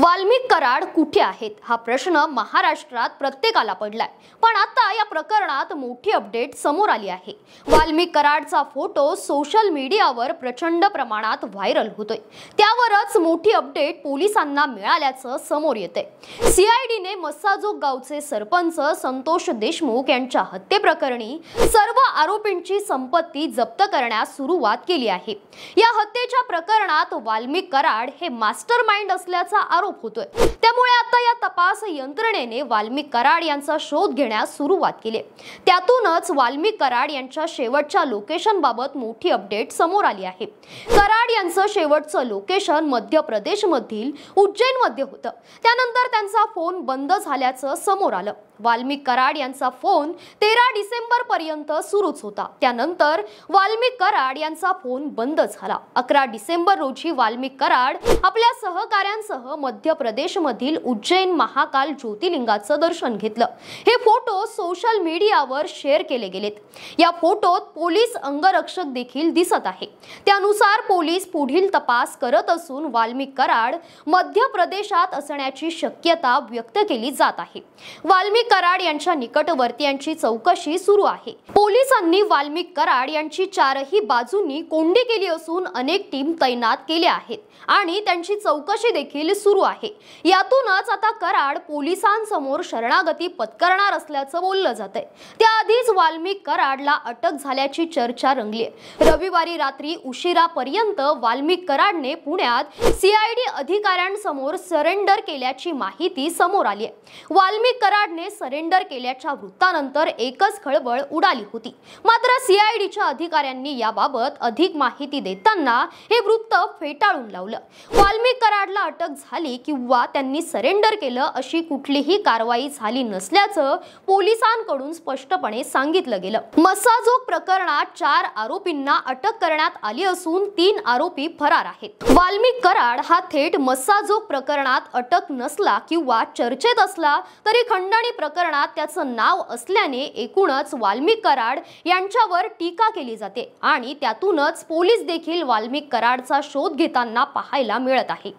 वाल्मिक कराड कुठे आहेत हा प्रश्न महाराष्ट्रात प्रत्येकाला पडलाय। पण आता या प्रकरणात मोठी अपडेट समोर आली आहे। वाल्मिक कराडचा फोटो सोशल मीडियावर प्रचंड प्रमाणात व्हायरल होतोय। त्यावरच मोठी अपडेट पोलिसांना मिळाल्याचं समोर येतंय। सीआयडीने मस्साजोग गावचे सरपंच संतोष देशमुख यांच्या हत्येप्रकरणी सर्व आरोपींची संपत्ती जप्त करण्यास सुरुवात केली आहे। या हत्येच्या प्रकरणात वाल्मिक कराड हे मास्टरमाइंड असल्याचा आरोप होतोय। त्यामुळे आता या तपास यंत्रणेने वाल्मिक कराड यांचा शोध घेण्यास सुरुवात केली। त्यातूनच वाल्मिक कराड यांच्या शेवटच्या लोकेशन बाबत मोठी अपडेट समोर आली आहे। कराड यांचं शेवटचं लोकेशन मध्य प्रदेश मधील उज्जैन मध्ये होतं। त्यानंतर त्यांचा फोन बंद झाल्याचं समोर आलं। वाल्मिक कराड यांचा फोन 13 डिसेंबर पर्यंत सुरूच होता। त्यानंतर वाल्मिक कराड यांचा फोन बंद झाला। 11 डिसेंबर रोजी वाल्मिक कराड आपल्या सहकाऱ्यांसह मध्य प्रदेश मधील उज्जैन महाकाल ज्योतिर्लिंगाचं दर्शन घेतलं। हे फोटो सोशल मीडियावर शेअर केले गेलेत। या फोटोत पोलीस अंगरक्षक देखील दिसत आहे। त्यानुसार पोलीस पुढील तपास करत असून वाल्मिक कराड मध्य प्रदेशात असण्याची शक्यता व्यक्त केली जात आहे। वाल्मिक कराड यांच्या निकटवर्तीयांची चौकशी सुरू आहे। पोलिसांनी वाल्मिक कराड यांची चारही बाजूंनी कोंडी केली असून अनेक टीम तैनात केल्या आहेत आणि त्यांची चौकशी देखील सुरू आहे। यातूनच आता कराड पोलिसांसमोर शरणागती पत्करणार असल्याचं बोललं जातंय। त्याआधीच वाल्मिक कराडला अटक झाल्याची चर्चा रंगली। रविवारी रात्री उशिरापर्यंत वाल्मिक कराडने पुण्यात सीआयडी अधिकाऱ्यांसमोर सरेंडर केल्याची माहिती समोर आली आहे। वाल्मिक कराडने सरेंडर केल्याच्या वृत्तानंतर एकच खळबळ उडाली होती। मात्र सीआयडीच्या अधिकाऱ्यांनी याबाबत अधिक माहिती देताना हे वृत्त फेटाळून लावलं। वाल्मिक कराडला अटक झाली किंवा त्यांनी सरेंडर केलं अशी कुठलीही कारवाई झाली नसल्याचं पोलिसांकडून स्पष्टपणे सांगितलं गेलं। मस्साजोग प्रकरणात 4 आरोपींना अटक करण्यात आली असून 3 आरोपी फरार आहेत। वाल्मिक कराड हा थेट मस्साजोग प्रकरणात अटक नसला किंवा चर्चेत असला तरी खंडणी प्रकरणात त्याचं नाव असल्याने एकूणच वाल्मिक कराड यांच्यावर टीका केली जाते आणि त्यातूनच पोलीस देखील वाल्मिक कराडचा शोध घेताना पाहायला मिळत आहे।